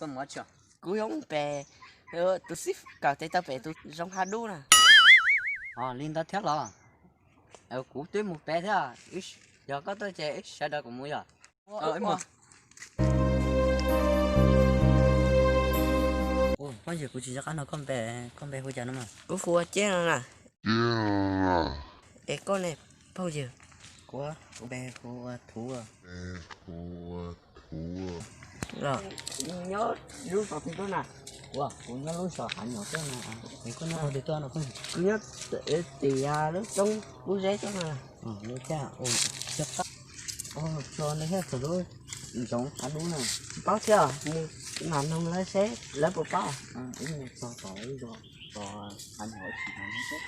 con mất chưa cú giống bè tôi ship cả tay tao bè tôi giống hai đu nè linh ta thiết là cú tuyết một bé thế à ít giờ có tôi chơi ít sẽ được cũng mua à em một ôi bao giờ cú chỉ cho nó con bé hồi giờ nó mà cú phua chết rồi nè để con này bao giờ của bé của thú à rồi nhớ lúc sau thì tôi nè wow cũng nhớ lúc sau hẳn nhỏ thế này mình có nhớ để tôi nó không cứ nhớ thì lúc trong cú rễ cho nè như thế à chắc cho nó hết rồi giống ăn đúng này có chưa làm không lấy xé lấy bộ bao ý là cho tỏi rồi anh hỏi chị nói hết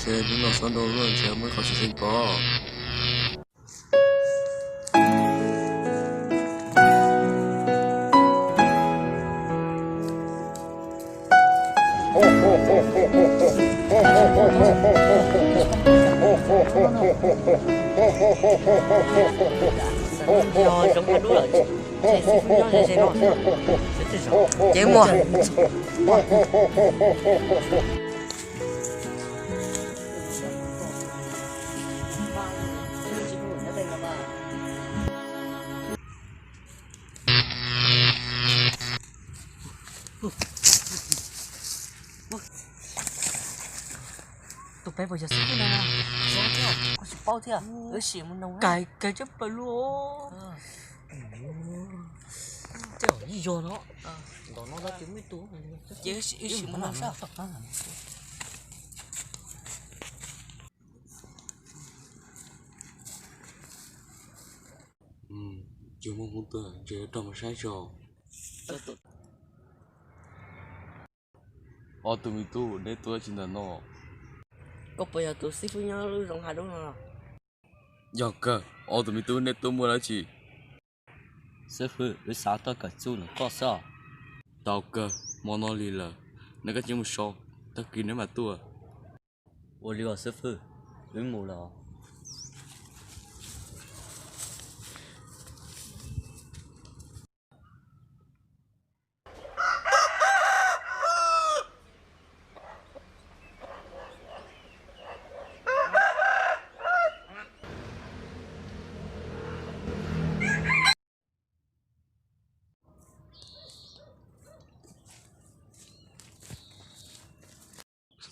쟤 누나 선동은 제 한번 같이 생봐. rồi trong hai đứa rồi chơi nó chơi mua tụi bé bây giờ xíu nè có xíu bao thế à ở xíu một nông cái chấp vào luôn trời gì vô nó nó ra tiếng mấy tú chứ xíu một nông sao Dù mong muốn tờ chế trong một sai trò. Tụi mình tu để tôi chỉ là nó. có bây giờ tụi xíu với nhau lưu rong hai đứa nào Giờ cơ, tụi mình tu để tôi mua là chỉ. sư phụ với sao tôi cả chú nó có sao Tao cơ, món nó lì lờ. Nó cái chỉ một số, tao kín nó mà tua. ô liều sư phụ với mù lò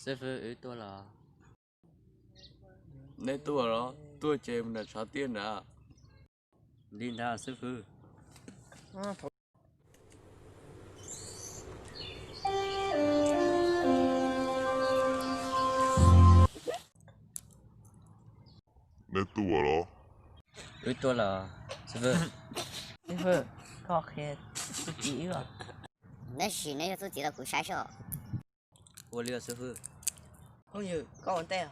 sư phụ ý tôi là Nếu tôi đó, tôi chế mình là xóa tiền đã. linh ra sư phụ Nếu tôi đó ý tôi là sư phụ sư phụ có khi tôi chỉ rồi那自己的不晒手。 ô liều sư phụ không như có vấn đề à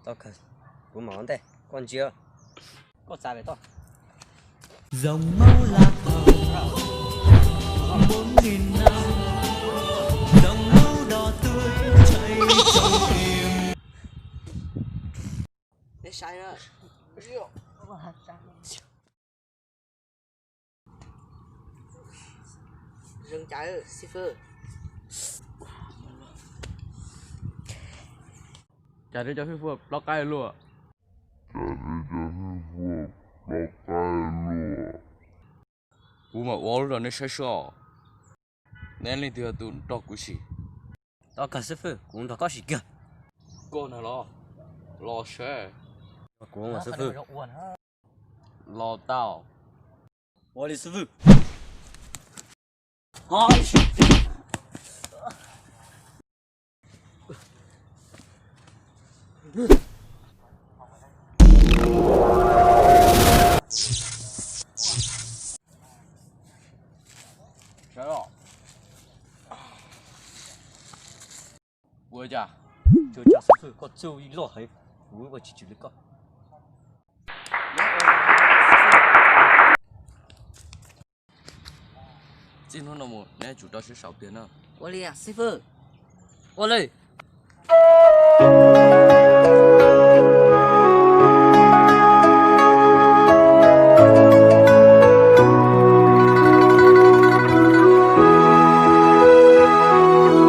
tao cần của món đây con chưa có sao vậy to dòng máu lạc hồng 4000 năm dòng máu đỏ tươi chảy trong tim để sai nữa rượu rừng trái sư phụ Trả đi cho phi phù lo cay luôn. Bố mà uống rồi nên sai sọ. Nên lên thì tụi nó cũng xì. tao cần sư phụ cũng tao có gì kìa Cô nào lo xe, của mà sư phụ lo tao. ô liều sư phụ hỏi Trời ơi. Vừa chả. chưa chắc sư phụ có chú ý lo hay vui và chỉ được con 今后那么，那主要是少点啊。我嘞呀，师傅，我嘞。 Hãy subscribe cho kênh Ghiền Mì Gõ để không bỏ lỡ